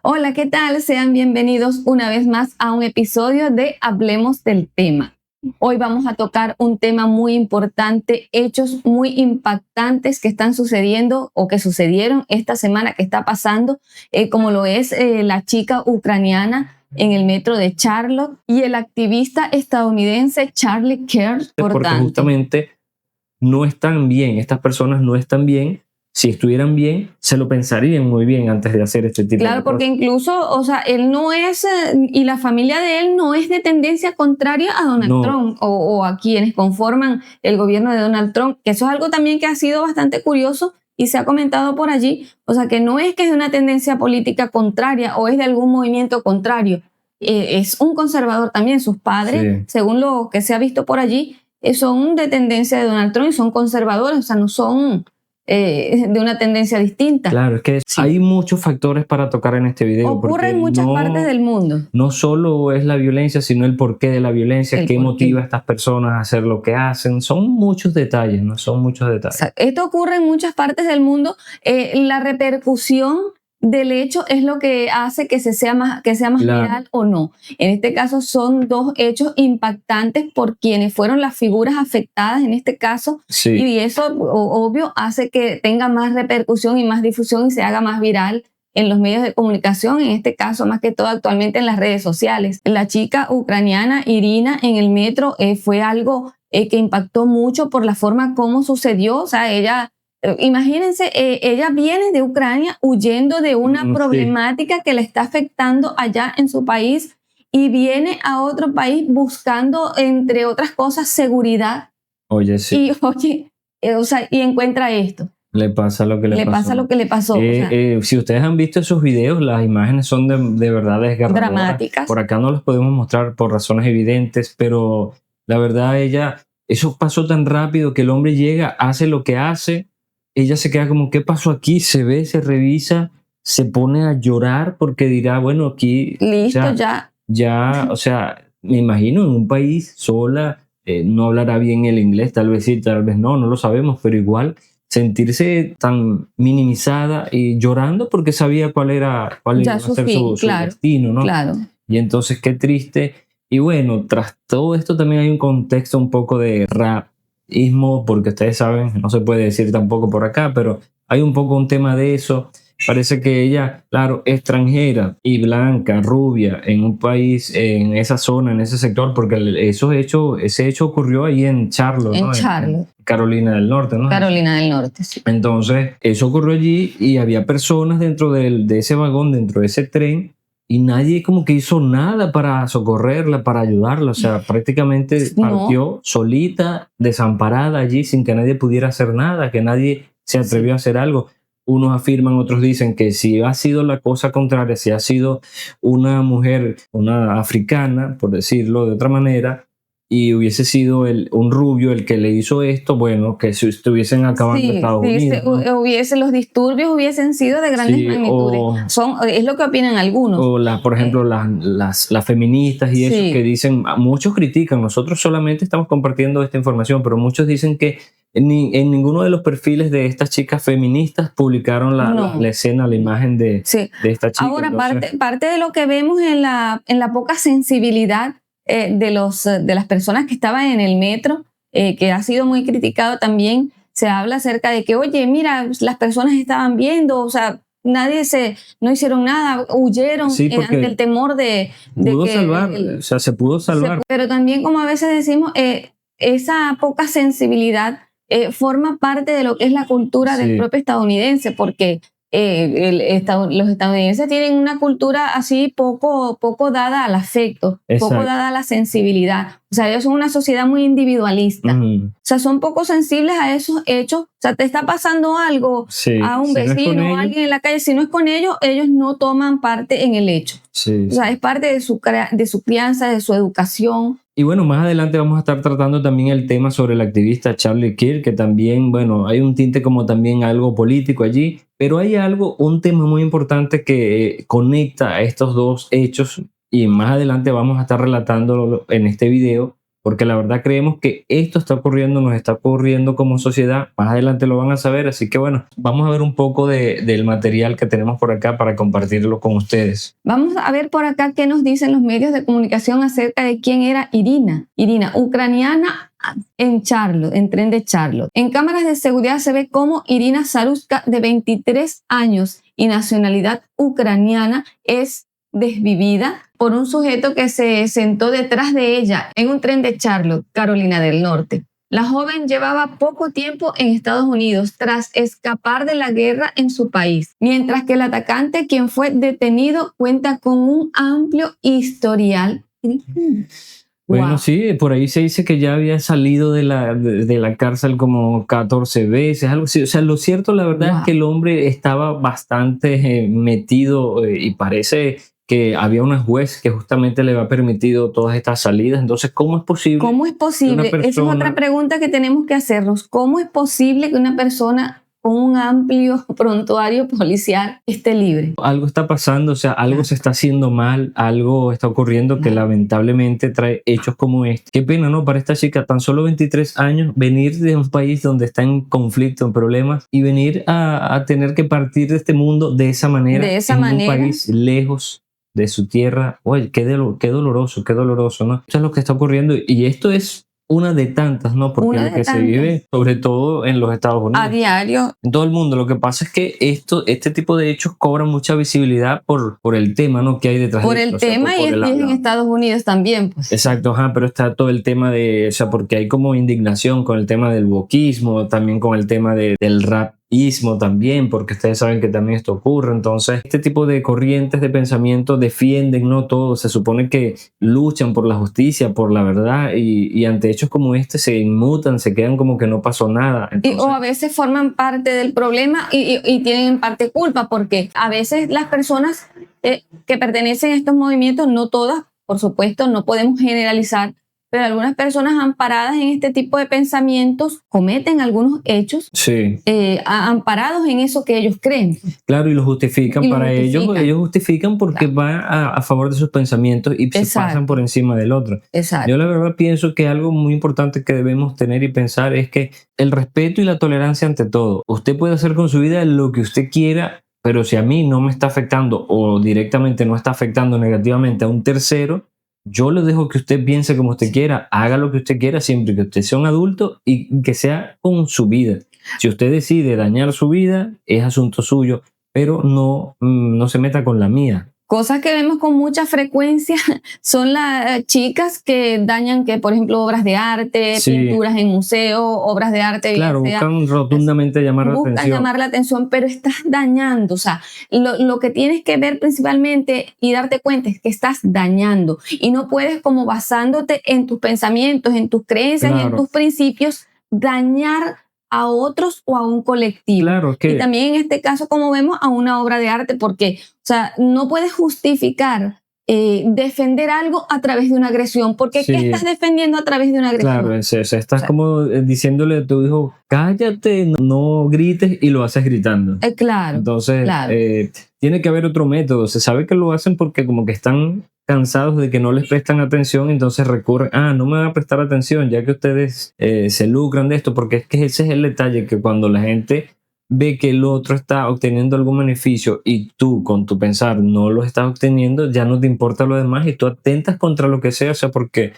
Hola, ¿qué tal? Sean bienvenidos una vez más a un episodio de Hablemos del Tema. Hoy vamos a tocar un tema muy importante, hechos muy impactantes que están sucediendo o que sucedieron esta semana que está pasando, como lo es la chica ucraniana en el metro de Charlotte y el activista estadounidense Charlie Kirk. Porque justamente no están bien, estas personas no están bien. Si estuvieran bien, se lo pensarían muy bien antes de hacer este tipo de cosas. Claro, porque incluso, o sea, él no es, y la familia de él no es de tendencia contraria a Donald Trump o a quienes conforman el gobierno de Donald Trump, que eso es algo también que ha sido bastante curioso y se ha comentado por allí. O sea, que no es que es de una tendencia política contraria o es de algún movimiento contrario. Es un conservador también. Sus padres, según lo que se ha visto por allí, son de tendencia de Donald Trump y son conservadores, o sea, no son de una tendencia distinta. Claro, es que hay muchos factores para tocar en este video. Ocurre en muchas partes del mundo. No solo es la violencia, sino el porqué de la violencia, qué motiva a estas personas a hacer lo que hacen. Son muchos detalles, ¿no? Son muchos detalles. Esto ocurre en muchas partes del mundo. La repercusión del hecho es lo que hace que sea más viral o no. En este caso son dos hechos impactantes por quienes fueron las figuras afectadas en este caso, y eso obvio hace que tenga más repercusión y más difusión y se haga más viral en los medios de comunicación, en este caso más que todo actualmente en las redes sociales. La chica ucraniana Irina en el metro fue algo que impactó mucho por la forma como sucedió. O sea, imagínense, ella viene de Ucrania huyendo de una problemática que le está afectando allá en su país y viene a otro país buscando, entre otras cosas, seguridad. Oye, sí. Y encuentra esto. Le pasa lo que le pasó. Pasa lo que le pasó. Si ustedes han visto esos videos, las imágenes son de verdad desgarradoras. Dramáticas. Por acá no las podemos mostrar por razones evidentes, pero la verdad eso pasó tan rápido que el hombre llega, hace lo que hace. Ella se queda como, ¿qué pasó aquí? Se ve, se revisa, se pone a llorar porque dirá, bueno, aquí... Listo, Ya, o sea, me imagino en un país sola, no hablará bien el inglés, tal vez sí, tal vez no lo sabemos, pero igual sentirse tan minimizada y llorando porque sabía cuál iba a ser su destino, ¿no? Claro. Y entonces qué triste. Y bueno, tras todo esto también hay un contexto un poco de racismo, porque ustedes saben, no se puede decir tampoco por acá, pero hay un poco un tema de eso. Parece que ella, claro, extranjera y blanca, rubia, en un país, en esa zona, en ese sector, porque ese hecho ocurrió ahí en Charlotte, ¿no? En Carolina del Norte, ¿no? Carolina del Norte, sí. Entonces, eso ocurrió allí y había personas dentro de ese vagón, dentro de ese tren, y nadie como que hizo nada para socorrerla, para ayudarla. O sea, prácticamente partió solita, desamparada allí, sin que nadie pudiera hacer nada, que nadie se atrevió a hacer algo. Unos afirman, otros dicen que si ha sido la cosa contraria, si ha sido una mujer, una africana, por decirlo de otra manera, y hubiese sido un rubio el que le hizo esto, bueno, que si estuviesen acabando Estados Unidos, ¿no? Los disturbios hubiesen sido de grandes magnitudes. Es lo que opinan algunos. O por ejemplo, las feministas y eso que dicen, muchos critican, nosotros solamente estamos compartiendo esta información, pero muchos dicen que en ninguno de los perfiles de estas chicas feministas publicaron la escena, la imagen de esta chica. Ahora, parte de lo que vemos en la poca sensibilidad de las personas que estaban en el metro, que ha sido muy criticado también, se habla acerca de que, oye, mira, las personas estaban viendo, o sea, no hicieron nada, huyeron ante el temor de que se pudo salvar. Pero también, como a veces decimos, esa poca sensibilidad forma parte de lo que es la cultura del propio estadounidense, porque los estadounidenses tienen una cultura así poco dada al afecto, poco dada a la sensibilidad. O sea, ellos son una sociedad muy individualista. O sea, son poco sensibles a esos hechos. O sea, te está pasando algo a un vecino o a alguien en la calle, si no es con ellos, ellos no toman parte en el hecho. O sea, es parte de su crianza, de su educación. Y bueno, más adelante vamos a estar tratando también el tema sobre el activista Charlie Kirk, que también, bueno, hay un tinte como también algo político allí, pero hay un tema muy importante que conecta a estos dos hechos y más adelante vamos a estar relatándolo en este video, porque la verdad creemos que esto está ocurriendo, nos está ocurriendo como sociedad. Más adelante lo van a saber, así que bueno, vamos a ver un poco del material que tenemos por acá para compartirlo con ustedes. Vamos a ver por acá qué nos dicen los medios de comunicación acerca de quién era Irina. Irina, ucraniana en Charlotte, en tren de Charlotte. En cámaras de seguridad se ve cómo Irina Saruska, de 23 años y nacionalidad ucraniana, es desvivida por un sujeto que se sentó detrás de ella en un tren de Charlotte, Carolina del Norte. La joven llevaba poco tiempo en Estados Unidos tras escapar de la guerra en su país, mientras que el atacante, quien fue detenido, cuenta con un amplio historial. Bueno, Wow. sí, por ahí se dice que ya había salido de la cárcel como 14 veces, algo así. O sea, lo cierto, la verdad Wow. es que el hombre estaba bastante metido y parece que había una juez que justamente le había permitido todas estas salidas. Entonces, ¿cómo es posible? ¿Cómo es posible? Esa es otra pregunta que tenemos que hacernos. ¿Cómo es posible que una persona con un amplio prontuario policial esté libre? Algo está pasando, o sea, algo se está haciendo mal, algo está ocurriendo que lamentablemente trae hechos como este. Qué pena, ¿no? Para esta chica, tan solo 23 años, venir de un país donde está en conflicto, en problemas, y venir a tener que partir de este mundo de esa manera, un país lejos de su tierra. Oye, qué doloroso, ¿no? Eso es lo que está ocurriendo, y esto es una de tantas, ¿no? Porque lo que se vive, sobre todo en los Estados Unidos, a diario, en todo el mundo. Lo que pasa es que este tipo de hechos cobran mucha visibilidad por el tema, ¿no? Que hay detrás por de el esto. tema, y en Estados Unidos también, pues. Exacto, pero está todo el tema de, o sea, porque hay como indignación con el tema del wokismo, también con el tema del rapismo también, porque ustedes saben que también esto ocurre. Entonces, este tipo de corrientes de pensamiento defienden, no todo, se supone que luchan por la justicia, por la verdad, y ante hechos como este se inmutan, se quedan como que no pasó nada. Entonces, o a veces forman parte del problema y tienen en parte culpa, porque a veces las personas que pertenecen a estos movimientos, no todas, por supuesto, no podemos generalizar, pero algunas personas amparadas en este tipo de pensamientos cometen algunos hechos amparados en eso que ellos creen. Claro, y lo justifican ellos justifican porque va a favor de sus pensamientos y se pasan por encima del otro. Exacto. Yo la verdad pienso que algo muy importante que debemos tener y pensar es que el respeto y la tolerancia ante todo. Usted puede hacer con su vida lo que usted quiera, pero si a mí no me está afectando o directamente no está afectando negativamente a un tercero, yo le dejo que usted piense como usted quiera, haga lo que usted quiera, siempre que usted sea un adulto y que sea con su vida. Si usted decide dañar su vida, es asunto suyo, pero no se meta con la mía. Cosas que vemos con mucha frecuencia son las chicas que dañan, por ejemplo, obras de arte, pinturas en museos, obras de arte. Claro, buscan rotundamente llamar la atención, pero estás dañando. O sea, lo que tienes que ver principalmente y darte cuenta es que estás dañando, y no puedes, como basándote en tus pensamientos, en tus creencias y en tus principios, dañar a otros o a un colectivo. Claro, y también en este caso, como vemos, a una obra de arte, porque, o sea, no puedes justificar defender algo a través de una agresión, porque ¿qué estás defendiendo a través de una agresión? Claro, estás como diciéndole a tu hijo, cállate, no grites, y lo haces gritando. Claro. Entonces, tiene que haber otro método. Se sabe que lo hacen porque como que están cansados de que no les prestan atención, entonces recurren, no me van a prestar atención ya que ustedes se lucran de esto, porque es que ese es el detalle, que cuando la gente ve que el otro está obteniendo algún beneficio y tú con tu pensar no lo estás obteniendo, ya no te importa lo demás y tú atentas contra lo que sea, o sea, porque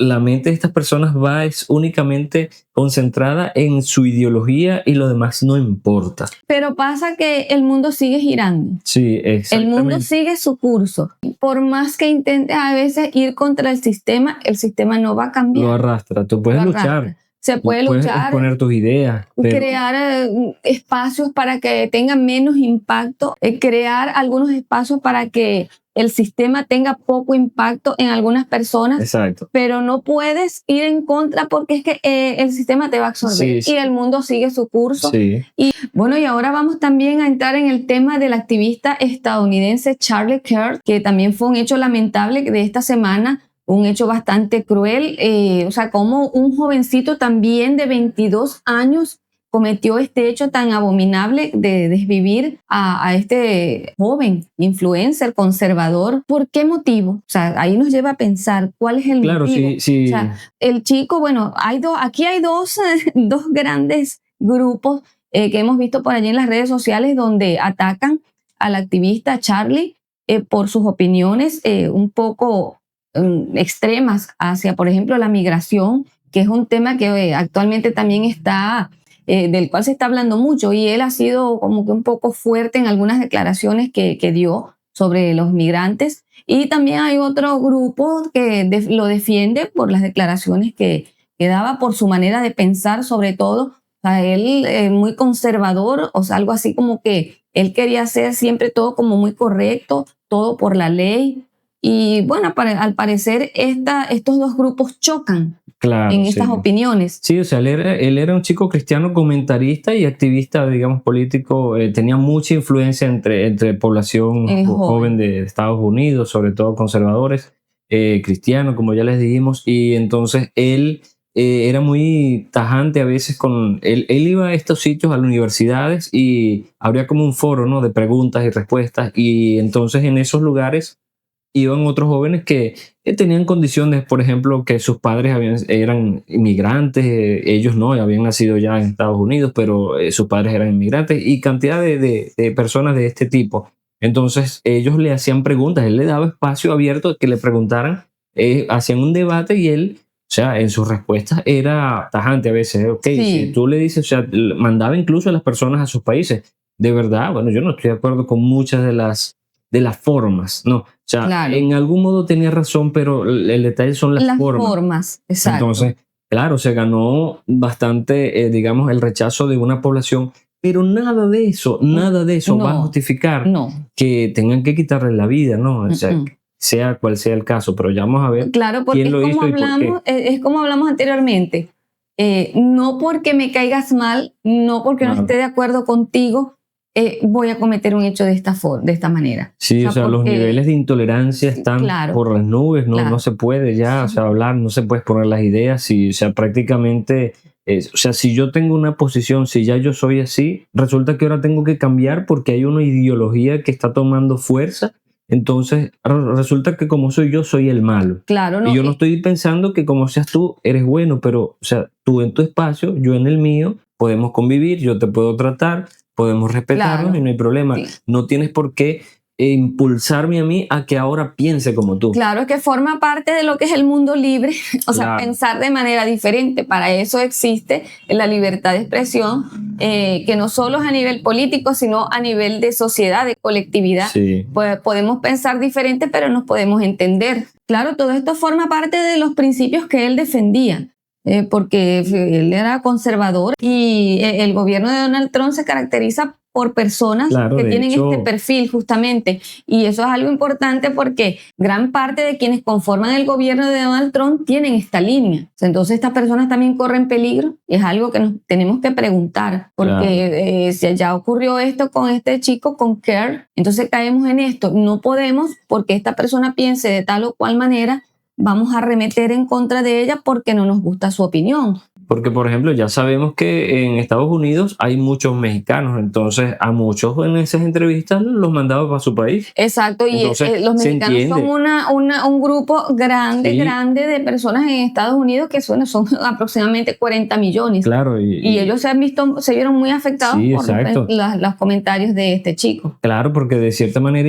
la mente de estas personas es únicamente concentrada en su ideología y lo demás no importa. Pero pasa que el mundo sigue girando. Sí, exactamente. El mundo sigue su curso. Por más que intentes a veces ir contra el sistema no va a cambiar. Lo arrastra. Tú puedes luchar. Se puede luchar. Puedes exponer tus ideas. Crear espacios para que tengan menos impacto. Crear algunos espacios para que el sistema tenga poco impacto en algunas personas. Exacto. Pero no puedes ir en contra, porque es que el sistema te va a absorber. Y el mundo sigue su curso. Sí. Y bueno, y ahora vamos también a entrar en el tema del activista estadounidense Charlie Kirk, que también fue un hecho lamentable de esta semana. Un hecho bastante cruel, o sea, como un jovencito también de 22 años cometió este hecho tan abominable de desvivir a este joven influencer conservador. ¿Por qué motivo? O sea, ahí nos lleva a pensar cuál es el Claro, motivo. sí. O sea, el chico, bueno, aquí hay dos grandes grupos que hemos visto por allí en las redes sociales donde atacan al activista Charlie por sus opiniones un poco extremas hacia, por ejemplo, la migración, que es un tema que actualmente también está, del cual se está hablando mucho, y él ha sido como que un poco fuerte en algunas declaraciones que dio sobre los migrantes. Y también hay otro grupo que lo defiende por las declaraciones que daba, por su manera de pensar sobre todo. O sea, él muy conservador, o sea, algo así como que él quería hacer siempre todo como muy correcto, todo por la ley. Y bueno, al parecer estos dos grupos chocan en estas opiniones. Sí, o sea, él era un chico cristiano comentarista y activista, digamos, político. Tenía mucha influencia entre población joven de Estados Unidos, sobre todo conservadores, cristianos, como ya les dijimos. Y entonces él era muy tajante a veces con... Él iba a estos sitios, a las universidades, y habría como un foro, ¿no?, de preguntas y respuestas. Y entonces en esos lugares iban otros jóvenes que tenían condiciones, por ejemplo, que sus padres eran inmigrantes, ellos no, habían nacido ya en Estados Unidos, pero sus padres eran inmigrantes, y cantidad de personas de este tipo. Entonces ellos le hacían preguntas, él le daba espacio abierto que le preguntaran, hacían un debate y él, o sea, en sus respuestas era tajante a veces. Si tú le dices, o sea, mandaba incluso a las personas a sus países. De verdad, bueno, yo no estoy de acuerdo con muchas de las formas, ¿no? O sea, en algún modo tenía razón, pero el detalle son las formas. Exacto. Entonces, claro, se ganó bastante, digamos, el rechazo de una población, pero nada de eso va a justificar que tengan que quitarle la vida, ¿no? O sea cual sea el caso, pero ya vamos a ver quién lo hizo y por qué. Es como hablamos anteriormente, no porque me caigas mal, no porque no esté de acuerdo contigo, voy a cometer un hecho de esta manera. Sí, o sea, los niveles de intolerancia están por las nubes, no se puede ya, o sea, hablar, no se puede exponer las ideas, o sea, prácticamente, o sea, si yo tengo una posición, si ya yo soy así, resulta que ahora tengo que cambiar porque hay una ideología que está tomando fuerza. Entonces resulta que como soy yo, soy el malo. Claro, no, y yo no estoy pensando que como seas tú, eres bueno, pero, o sea, tú en tu espacio, yo en el mío, podemos convivir, yo te puedo tratar, podemos respetarnos y no hay problema. Sí. No tienes por qué impulsarme a mí a que ahora piense como tú. Claro, es que forma parte de lo que es el mundo libre, o sea, pensar de manera diferente. Para eso existe la libertad de expresión, que no solo es a nivel político, sino a nivel de sociedad, de colectividad. Sí. Pues podemos pensar diferente, pero nos podemos entender. Claro, todo esto forma parte de los principios que él defendía. Porque él era conservador y el gobierno de Donald Trump se caracteriza por personas que tienen este perfil justamente, y eso es algo importante porque gran parte de quienes conforman el gobierno de Donald Trump tienen esta línea. Entonces estas personas también corren peligro, es algo que nos tenemos que preguntar, porque si ya ocurrió esto con este chico, con Kerr, entonces caemos en esto, no podemos, porque esta persona piense de tal o cual manera, vamos a arremeter en contra de ella porque no nos gusta su opinión. Porque, por ejemplo, ya sabemos que en Estados Unidos hay muchos mexicanos, entonces a muchos en esas entrevistas los mandaba para su país. Exacto, y entonces, los mexicanos son un grupo grande de personas en Estados Unidos que son aproximadamente 40 millones. Claro, y ellos se vieron muy afectados por los comentarios de este chico. Claro, porque de cierta manera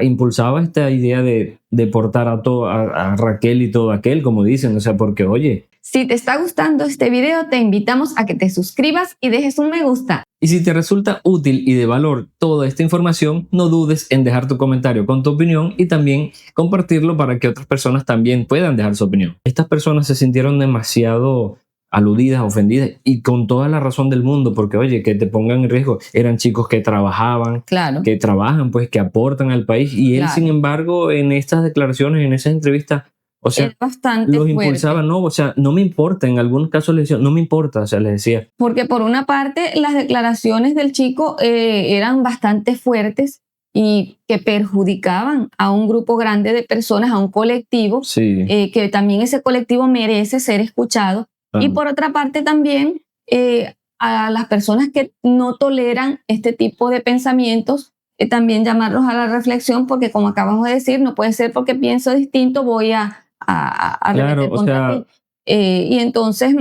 impulsaba esta idea de deportar a Raquel y todo aquel, como dicen, o sea, porque oye... Si te está gustando este video, te invitamos a que te suscribas y dejes un me gusta. Y si te resulta útil y de valor toda esta información, no dudes en dejar tu comentario con tu opinión y también compartirlo para que otras personas también puedan dejar su opinión. Estas personas se sintieron demasiado aludidas, ofendidas, y con toda la razón del mundo, porque oye, que te pongan en riesgo, eran chicos que trabajaban, que trabajan, pues que aportan al país, y él sin embargo en estas declaraciones, en esas entrevistas, o sea, los impulsaba, no, o sea, no me importa, en algunos casos les decía, no me importa, o sea, les decía. Porque por una parte las declaraciones del chico eran bastante fuertes y que perjudicaban a un grupo grande de personas, a un colectivo, que también ese colectivo merece ser escuchado. Y por otra parte también a las personas que no toleran este tipo de pensamientos, también llamarlos a la reflexión, porque como acabamos de decir, no puede ser porque pienso distinto voy a Claro, arremeter o contra sea, ti. Y entonces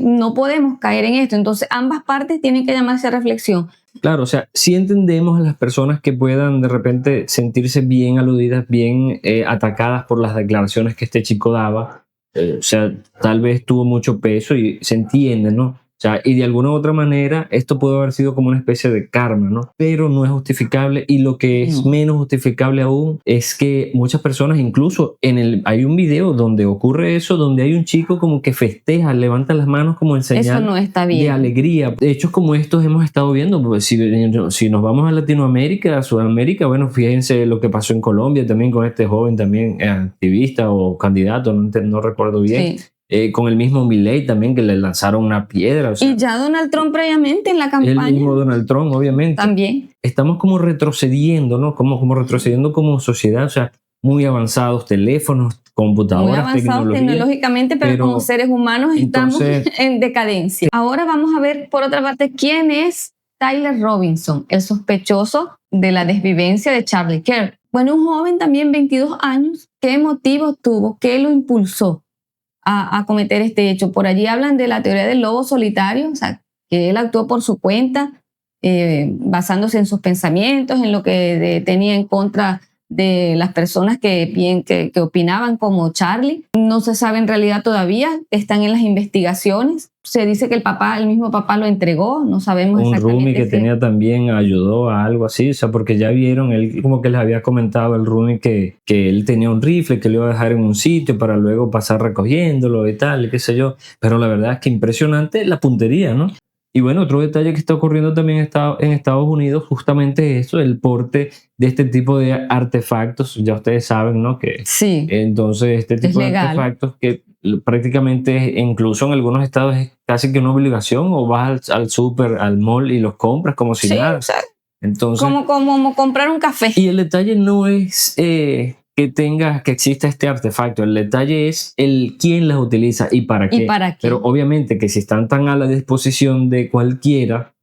no podemos caer en esto. Entonces ambas partes tienen que llamarse a reflexión. claro, o sea, sí entendemos a las personas que puedan de repente sentirse bien aludidas, bien atacadas por las declaraciones que este chico daba. O sea, tal vez tuvo mucho peso y se entiende, ¿no? O sea, y de alguna u otra manera esto puede haber sido como una especie de karma, ¿no? Pero no es justificable, y lo que es No. menos justificable aún es que muchas personas, incluso hay un video donde ocurre eso, donde hay un chico como que festeja, levanta las manos como en Eso señal no está de bien. alegría. Hechos como estos hemos estado viendo, pues, si nos vamos a Latinoamérica, a Sudamérica, bueno, fíjense lo que pasó en Colombia también con este joven también activista o candidato, no recuerdo bien. Sí. Con el mismo Milei también, que le lanzaron una piedra. O sea, Y ya Donald Trump previamente en la el campaña mismo Donald Trump, obviamente. también. Estamos como retrocediendo, ¿no? Como retrocediendo como sociedad, o sea, muy avanzados teléfonos, Muy computadoras, avanzados tecnología. tecnológicamente, pero como pero seres humanos estamos entonces, en decadencia. Ahora vamos a ver, por otra parte, quién es Tyler Robinson, el sospechoso de la desvivencia de Charlie Kirk. Bueno, un joven también, 22 años, ¿qué motivo tuvo? ¿Qué lo impulsó a cometer este hecho? Por allí hablan de la teoría del lobo solitario, o sea, que él actuó por su cuenta, basándose en sus pensamientos, en lo que tenía en contra de las personas que opinaban como Charlie. No se sabe en realidad todavía, están en las investigaciones. Se dice que el mismo papá lo entregó, no sabemos un roomie exactamente que si tenía también ayudó a algo así, o sea, porque ya vieron, él como que les había comentado el roomie que él tenía un rifle que lo iba a dejar en un sitio para luego pasar recogiéndolo y tal, y qué sé yo. Pero la verdad es que impresionante la puntería, ¿no? Y bueno, otro detalle que está ocurriendo también en Estados Unidos, justamente eso, el porte de este tipo de artefactos. Ya ustedes saben, ¿no? Que sí, entonces este es tipo de legal. artefactos que prácticamente, incluso en algunos estados, es casi que una obligación, o vas al súper, al mall y los compras como si Sí, nada. o sea, Entonces, como comprar un café. y el detalle no es que exista este artefacto, el detalle es el quién las utiliza y para qué. ¿Y para qué? Pero obviamente que si están tan a la disposición de cualquiera,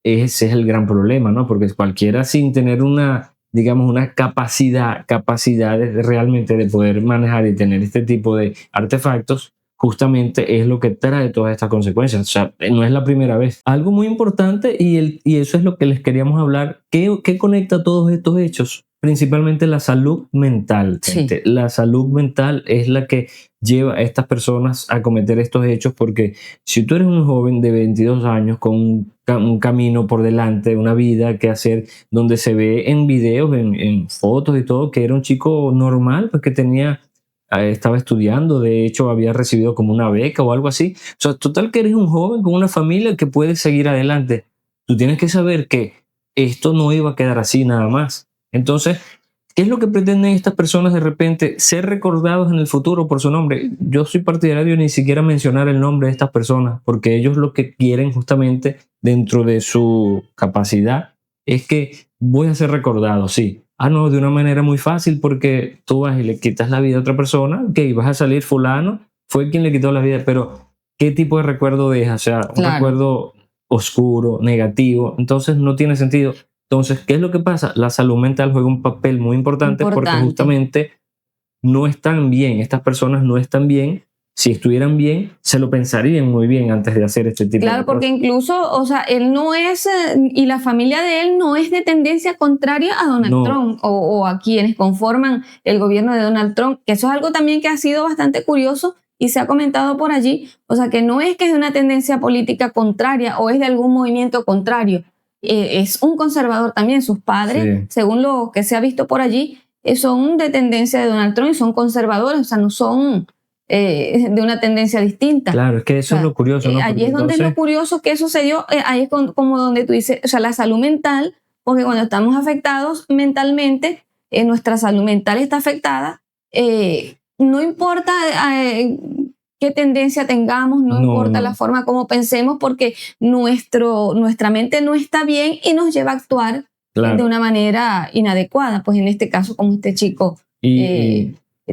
ese es el gran problema, ¿no? Porque cualquiera sin tener una, digamos, una capacidad realmente de poder manejar y tener este tipo de artefactos, justamente es lo que trae todas estas consecuencias. O sea, no es la primera vez. Algo muy importante, y eso es lo que les queríamos hablar, ¿qué conecta todos estos hechos? Principalmente la salud mental, gente. Sí. La salud mental es la que lleva a estas personas a cometer estos hechos, porque si tú eres un joven de 22 años con un camino por delante, una vida que hacer, donde se ve en videos, en fotos y todo, que era un chico normal, pues que estaba estudiando, de hecho había recibido como una beca o algo así. O sea, total que eres un joven con una familia que puede seguir adelante. Tú tienes que saber que esto no iba a quedar así nada más. Entonces, ¿qué es lo que pretenden estas personas de repente? Ser recordados en el futuro por su nombre. Yo soy partidario de ni siquiera mencionar el nombre de estas personas, porque ellos lo que quieren justamente dentro de su capacidad es que voy a ser recordado, sí. Ah, no, de una manera muy fácil, porque tú vas y le quitas la vida a otra persona, que vas a salir fulano, fue quien le quitó la vida, pero ¿qué tipo de recuerdo deja? O sea, un Claro. recuerdo oscuro, negativo, entonces no tiene sentido. Entonces, ¿qué es lo que pasa? La salud mental juega un papel muy importante porque justamente no están bien, estas personas no están bien. Si estuvieran bien, se lo pensarían muy bien antes de hacer este tipo de Claro, cosas. porque incluso, o sea, él no es, y la familia de él no es de tendencia contraria a Donald No. Trump o a quienes conforman el gobierno de Donald Trump, que eso es algo también que ha sido bastante curioso y se ha comentado por allí, o sea, que no es que es de una tendencia política contraria o es de algún movimiento contrario, es un conservador también. Sus padres, Sí. según lo que se ha visto por allí, son de tendencia de Donald Trump y son conservadores, o sea, no son de una tendencia distinta. Claro, es que eso es lo curioso, ¿no? Allí Porque es donde es lo curioso que sucedió, ahí es como donde tú dices, o sea, la salud mental, porque cuando estamos afectados mentalmente, nuestra salud mental está afectada, no importa qué tendencia tengamos, no importa la forma como pensemos, porque nuestra mente no está bien y nos lleva a actuar de una manera inadecuada, pues en este caso como este chico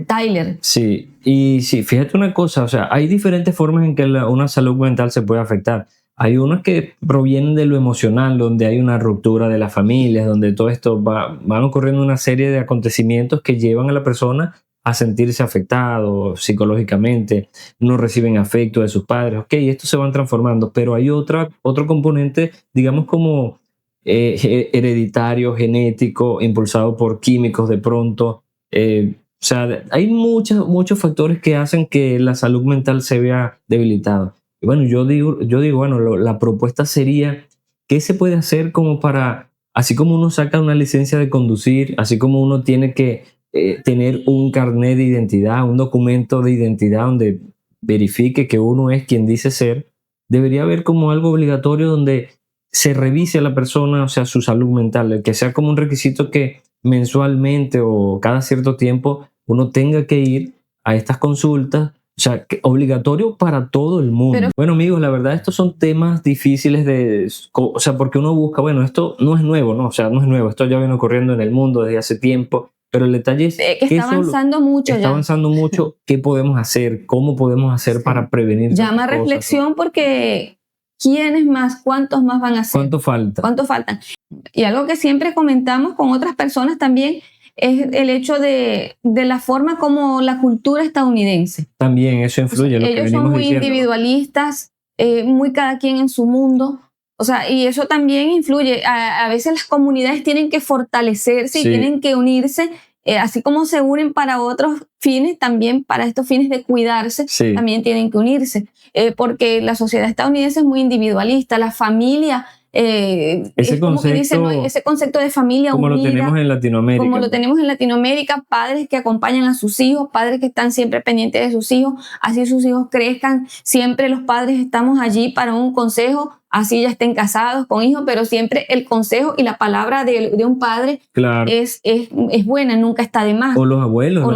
Tyler. Sí, y sí, fíjate una cosa, o sea, hay diferentes formas en que una salud mental se puede afectar. hay unas que provienen de lo emocional, donde hay una ruptura de las familias, donde todo esto van ocurriendo una serie de acontecimientos que llevan a la persona a sentirse afectado psicológicamente, no reciben afecto de sus padres, ok, estos se van transformando, pero hay otro componente, digamos como hereditario, genético, impulsado por químicos de pronto, o sea, hay muchos factores que hacen que la salud mental se vea debilitada. Y bueno, yo digo, bueno, la propuesta sería, ¿qué se puede hacer como para, así como uno saca una licencia de conducir, así como uno tiene que tener un carnet de identidad, un documento de identidad donde verifique que uno es quien dice ser, debería haber como algo obligatorio donde se revise a la persona, o sea, su salud mental, que sea como un requisito que mensualmente o cada cierto tiempo uno tenga que ir a estas consultas, o sea, obligatorio para todo el mundo. Pero, bueno, amigos, la verdad, estos son temas difíciles o sea, porque uno busca, bueno, esto no es nuevo, ¿no? O sea, no es nuevo, esto ya viene ocurriendo en el mundo desde hace tiempo, pero el detalle es que está avanzando mucho. Está avanzando mucho. ¿Qué podemos hacer? ¿Cómo podemos hacer para prevenir? Llama a reflexión porque ¿quiénes más? ¿Cuántos más van a ser? ¿Cuánto falta? ¿Cuánto faltan? Y algo que siempre comentamos con otras personas también es el hecho de la forma como la cultura estadounidense. También eso influye. Ellos son muy individualistas, muy cada quien en su mundo. O sea, y eso también influye. A veces las comunidades tienen que fortalecerse y tienen que unirse, así como se unen para otros fines, también para estos fines de cuidarse, también tienen que unirse. Porque la sociedad estadounidense es muy individualista, la familia... ese concepto de familia como unida, lo tenemos en Latinoamérica. Como lo tenemos en Latinoamérica, padres que acompañan a sus hijos, padres que están siempre pendientes de sus hijos, así sus hijos crezcan, siempre los padres estamos allí para un consejo, así ya estén casados con hijos, pero siempre el consejo y la palabra de un padre es buena, nunca está de más. O los abuelos,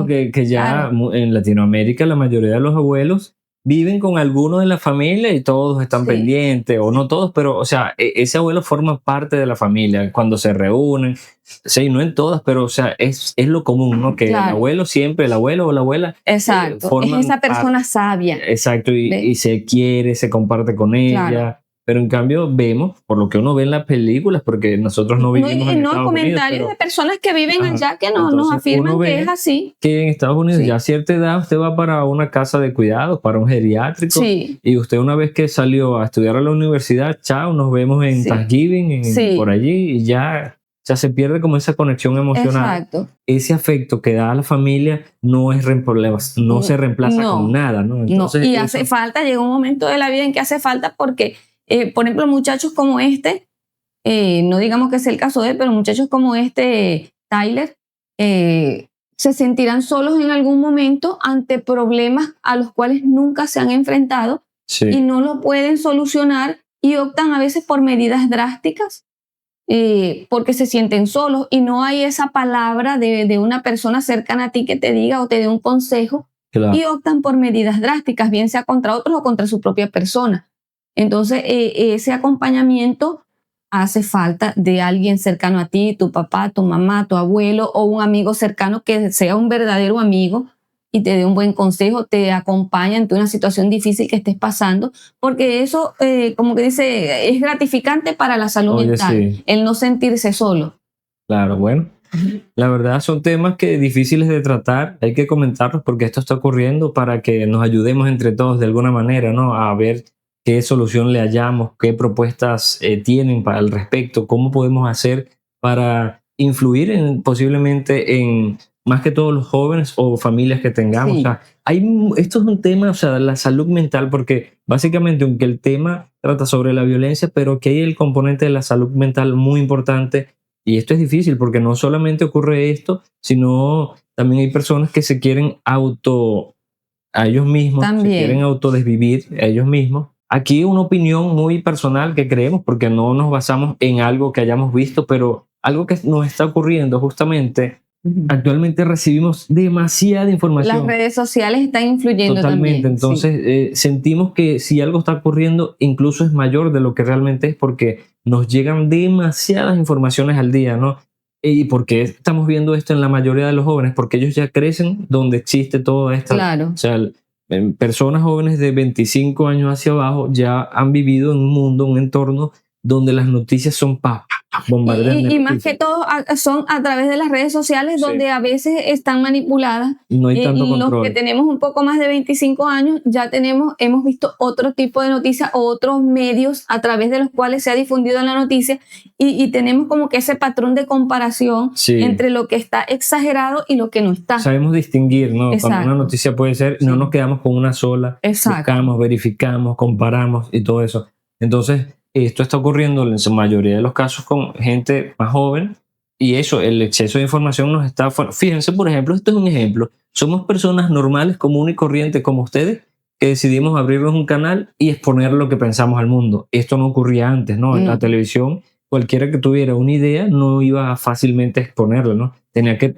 que ya en Latinoamérica la mayoría de los abuelos viven con alguno de la familia y todos están pendientes, o no todos, pero, o sea, ese abuelo forma parte de la familia cuando se reúnen. Sí, no en todas, pero, o sea, es lo común, ¿no? Que el abuelo siempre, el abuelo o la abuela. Exacto, es esa persona sabia. Exacto, y se quiere, se comparte con ella. Claro. Pero en cambio vemos, por lo que uno ve en las películas, porque nosotros no vivimos en Estados Unidos. Comentarios de personas que viven allá que nos afirman que es así. Que en Estados Unidos ya a cierta edad usted va para una casa de cuidados, para un geriátrico, y usted una vez que salió a estudiar a la universidad, chao, nos vemos en Thanksgiving, por allí, y ya se pierde como esa conexión emocional. Exacto. Ese afecto que da a la familia no se reemplaza con nada, ¿no? Entonces, y hace falta, llega un momento de la vida en que hace falta porque... por ejemplo, muchachos como no digamos que es el caso de él, pero muchachos como Tyler, se sentirán solos en algún momento ante problemas a los cuales nunca se han enfrentado y no lo pueden solucionar y optan a veces por medidas drásticas porque se sienten solos y no hay esa palabra de una persona cercana a ti que te diga o te dé un consejo y optan por medidas drásticas, bien sea contra otros o contra su propia persona. Entonces, ese acompañamiento hace falta de alguien cercano a ti, tu papá, tu mamá, tu abuelo o un amigo cercano que sea un verdadero amigo y te dé un buen consejo, te acompaña ante una situación difícil que estés pasando, porque eso, como que dice, es gratificante para la salud mental, el no sentirse solo. Claro, bueno. La verdad son temas difíciles de tratar, hay que comentarlos porque esto está ocurriendo para que nos ayudemos entre todos de alguna manera, ¿no? A ver qué solución le hallamos, qué propuestas tienen para el respecto, cómo podemos hacer para influir posiblemente en más que todos los jóvenes o familias que tengamos. O sea, esto es un tema, o sea, la salud mental, porque básicamente aunque el tema trata sobre la violencia, pero que hay el componente de la salud mental muy importante, y esto es difícil porque no solamente ocurre esto, sino también hay personas que se quieren a ellos mismos, se quieren autodesvivir a ellos mismos. Aquí una opinión muy personal que creemos, porque no nos basamos en algo que hayamos visto, pero algo que nos está ocurriendo justamente. Actualmente recibimos demasiada información. Las redes sociales están influyendo totalmente. También. Entonces sentimos que si algo está ocurriendo, incluso es mayor de lo que realmente es, porque nos llegan demasiadas informaciones al día, ¿no? ¿Y por qué estamos viendo esto en la mayoría de los jóvenes? Porque ellos ya crecen donde existe todo esto. Claro. O sea, personas jóvenes de 25 años hacia abajo ya han vivido en un mundo, un entorno donde las noticias son bombardeadas. Y más que todo son a través de las redes sociales, donde a veces están manipuladas. No hay tanto y control. los que tenemos un poco más de 25 años ya hemos visto otro tipo de noticias o otros medios a través de los cuales se ha difundido la noticia y tenemos como que ese patrón de comparación entre lo que está exagerado y lo que no está. Sabemos distinguir, ¿no? Exacto. Cuando una noticia puede ser, no nos quedamos con una sola. Exacto. Buscamos, verificamos, comparamos y todo eso. Entonces, esto está ocurriendo en la mayoría de los casos con gente más joven y eso, el exceso de información nos está... Fíjense, por ejemplo, esto es un ejemplo. Somos personas normales, comunes y corrientes como ustedes que decidimos abrirnos un canal y exponer lo que pensamos al mundo. Esto no ocurría antes, ¿no? En la televisión, cualquiera que tuviera una idea no iba fácilmente a exponerla, ¿no? Tenía que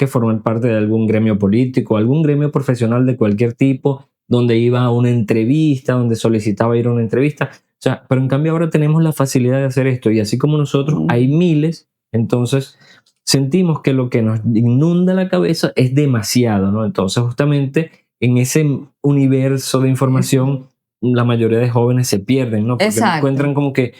formar parte de algún gremio político, algún gremio profesional de cualquier tipo, donde iba a una entrevista, donde solicitaba ir a una entrevista. O sea, pero en cambio ahora tenemos la facilidad de hacer esto y así como nosotros hay miles, entonces sentimos que lo que nos inunda la cabeza es demasiado, ¿no? Entonces justamente en ese universo de información la mayoría de jóvenes se pierden, ¿no? Porque no encuentran como que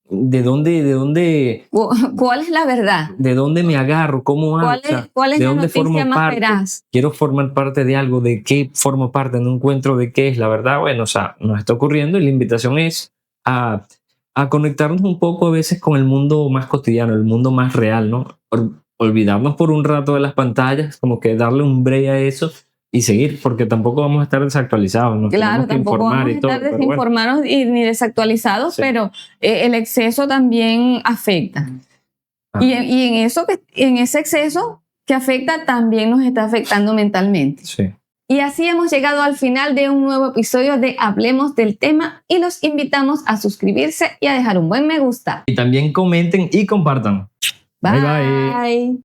¿de dónde? ¿Cuál es la verdad? ¿De dónde me agarro? ¿Cómo hago? ¿Cuál es ¿de la dónde noticia formo más parte? veraz? Quiero formar parte de algo, ¿de qué formo parte? No encuentro de qué es la verdad. Bueno, o sea, nos está ocurriendo y la invitación es a conectarnos un poco a veces con el mundo más cotidiano, el mundo más real, ¿no? Olvidarnos por un rato de las pantallas, como que darle un break a eso y seguir, porque tampoco vamos a estar desactualizados, ¿no? Claro, tampoco vamos a estar desinformados ni desactualizados, pero el exceso también afecta. Y en ese exceso que afecta también nos está afectando mentalmente. Sí. Y así hemos llegado al final de un nuevo episodio de Hablemos del Tema y los invitamos a suscribirse y a dejar un buen me gusta. Y también comenten y compartan. Bye. Bye, bye.